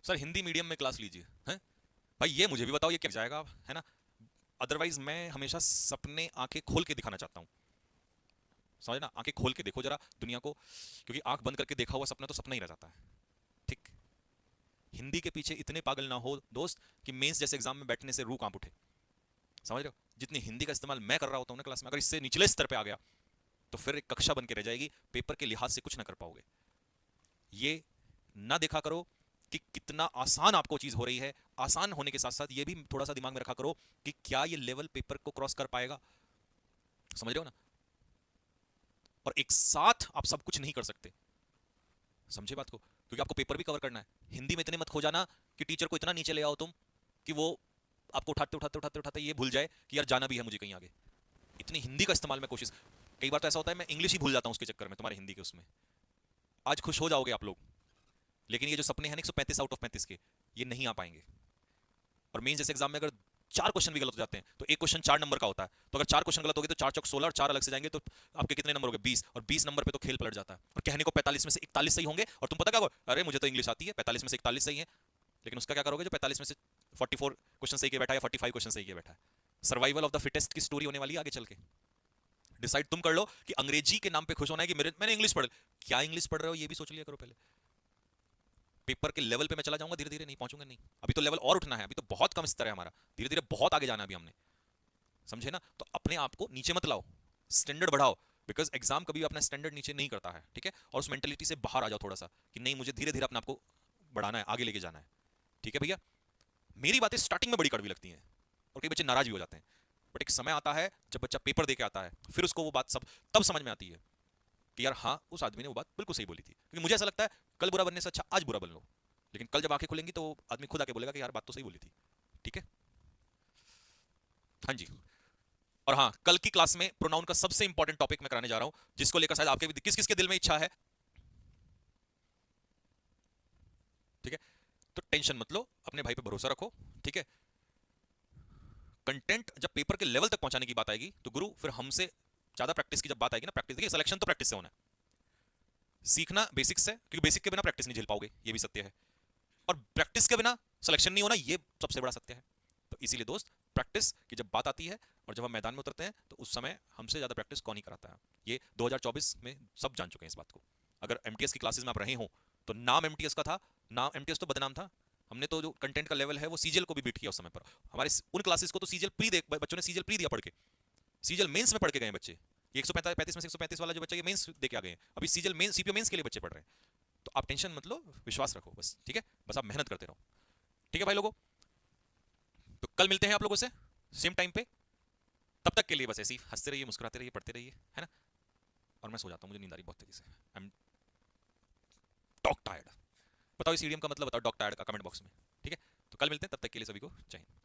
Sir Hindi medium में class लीजिए हैं। भाई ये मुझे भी बताओ, ये क्या जाएगा, है ना। अदरवाइज मैं हमेशा सपने आंखें खोल के दिखाना चाहता हूँ, समझ ना, आंखें खोल के देखो जरा दुनिया को, क्योंकि आंख बंद करके देखा हुआ सपना तो सपना ही रह जाता है। ठीक। हिंदी के पीछे इतने पागल ना हो दोस्त कि मेंस जैसे एग्जाम में बैठने से रूह कांप उठे, समझ रहे हो। जितनी हिंदी का इस्तेमाल मैं कर रहा होता हूँ ना क्लास में, अगर इससे निचले स्तर पे आ गया तो फिर एक कक्षा बन के रह जाएगी, पेपर के लिहाज से कुछ ना कर पाओगे। ये ना देखा करो कि कितना आसान आपको चीज हो रही है, आसान होने के साथ साथ ये भी थोड़ा सा दिमाग में रखा करो कि क्या ये लेवल पेपर को क्रॉस कर पाएगा, समझ रहे हो ना। और एक साथ आप सब कुछ नहीं कर सकते, समझे बात को, क्योंकि आपको पेपर भी कवर करना है। हिंदी में इतने मत खो जाना कि टीचर को इतना नीचे ले आओ तुम कि वो आपको उठाते उठाते उठाते उठाते ये भूल जाए कि यार जाना भी है मुझे कहीं आगे। इतनी हिंदी का इस्तेमाल में कोशिश, कई बार तो ऐसा होता है मैं इंग्लिश ही भूल जाता हूँ उसके चक्कर में, तुम्हारे हिंदी के उसमें। आज खुश हो जाओगे आप लोग, लेकिन ये जो सपने हैं 135 आउट ऑफ 35 के, ये नहीं आ पाएंगे। और मेन जैसे एग्जाम में अगर 4 क्वेश्चन भी गलत हो जाते हैं तो एक क्वेश्चन 4 नंबर का होता है, तो अगर 4 क्वेश्चन गलत हो गए तो 4 चौक 16 और 4 अलग से जाएंगे तो आपके कितने नंबर हो गए 20, और 20 नंबर पे तो खेल पलट जाता है। और कहने को 45 में से 41 सही होंगे, और तुम पता क्या करो, अरे मुझे तो इंग्लिश आती है, 45 में से 41 सही है। लेकिन उसका क्या करोगे जो 45 में से 44 क्वेश्चन सही के बैठा है या 45 क्वेश्चन सही के बैठा है। सर्वाइवल ऑफ द फिटेस्ट की स्टोरी होने वाली है आगे चल के। डिसाइड तुम कर लो कि अंग्रेजी के नाम पे खुश होना है कि मेरे मैंने इंग्लिश पढ़, क्या इंग्लिश पढ़ रहे हो ये भी सोच लिया करो पहले। पेपर के लेवल पे मैं चला जाऊंगा धीरे धीरे, नहीं पहुंचूंगा नहीं, अभी तो लेवल और उठना है, अभी तो बहुत कम स्तर है हमारा, धीरे धीरे बहुत आगे जाना है अभी हमने, समझे ना। तो अपने आप को नीचे मत लाओ, स्टैंडर्ड बढ़ाओ, बिकॉज एग्जाम कभी अपना स्टैंडर्ड नीचे नहीं करता है, ठीक है। और उस मेंटेलिटी से बाहर आ जाओ थोड़ा सा कि नहीं मुझे धीरे धीरे अपने आप को बढ़ाना है, आगे लेके जाना है, ठीक है भैया। मेरी बातें स्टार्टिंग में बड़ी कड़वी लगती हैं और कई बच्चे नाराज भी हो जाते हैं, बट एक समय आता है जब बच्चा पेपर दे के आता है फिर उसको वो बात सब तब समझ में आती है कि यार हाँ उस आदमी ने वो बात बिल्कुल सही बोली थी। क्योंकि मुझे ऐसा लगता है कल बुरा बनने से अच्छा आज बुरा बन लो, लेकिन कल जब आंखें खुलेंगी तो आदमी खुद आके बोलेगा कि यार बात तो सही बोली थी, ठीक है। हाँ जी। और हाँ, कल की क्लास में प्रोनाउन का सबसे इंपॉर्टेंट टॉपिक मैं कराने जा रहा हूं, जिसको लेकर शायद आपके किस किस के दिल में इच्छा है, ठीक है। तो टेंशन मत लो, अपने भाई पे भरोसा रखो, ठीक है। कंटेंट जब पेपर के लेवल तक पहुंचाने की बात आएगी तो गुरु फिर हमसे ज्यादा प्रैक्टिस की जब बात आएगी ना, प्रैक्टिस देखिए सिलेक्शन तो प्रैक्टिस से होना है, सीखना बेसिक्स है, क्योंकि बेसिक के बिना प्रैक्टिस नहीं झेल पाओगे, ये भी सत्य है। और प्रैक्टिस के बिना सिलेक्शन नहीं होना, ये सबसे बड़ा सत्य है। तो इसीलिए दोस्त, प्रैक्टिस की जब बात आती है और जब हम मैदान में उतरते हैं तो उस समय हमसे ज्यादा प्रैक्टिस कौन ही कराता है, ये 2024 में सब जान चुके हैं इस बात को। अगर एमटीएस की क्लासेस में आप रहे हो तो नाम एमटीएस का था, नाम एमटीएस तो बदनाम था, हमने तो जो कंटेंट का लेवल है वो सीजीएल को भी बीट किया उस समय पर। हमारे उन क्लासेस को तो सीजीएल प्री दे, बच्चों ने सीजीएल प्री दिया पढ़ के, सीजीएल मेंस में पढ़ के गए बच्चे। ये 135 में से 135 वाला जो बच्चा ये मेंस दे के आ गए हैं, अभी सीजीएल मेंस सीपीओ मेंस के लिए बच्चे पढ़ रहे हैं। तो आप टेंशन मत लो, विश्वास रखो बस, ठीक है। बस आप मेहनत करते रहो, ठीक है भाई लोगों। तो कल मिलते हैं आप लोगों से सेम टाइम पे, तब तक के लिए बस ऐसे ही हंसते रहिए, मुस्कुराते रहिए, पढ़ते रहिए, है ना। और मैं सो जाता हूँ, मुझे नींद आ रही बहुत तेजी से, आई एम डॉग टायर्ड। बताओ इस ईडियम का मतलब बताओ डॉग टायर्ड का कमेंट बॉक्स में, ठीक है। तो कल मिलते हैं, तब तक के लिए सभी को जय हिंद।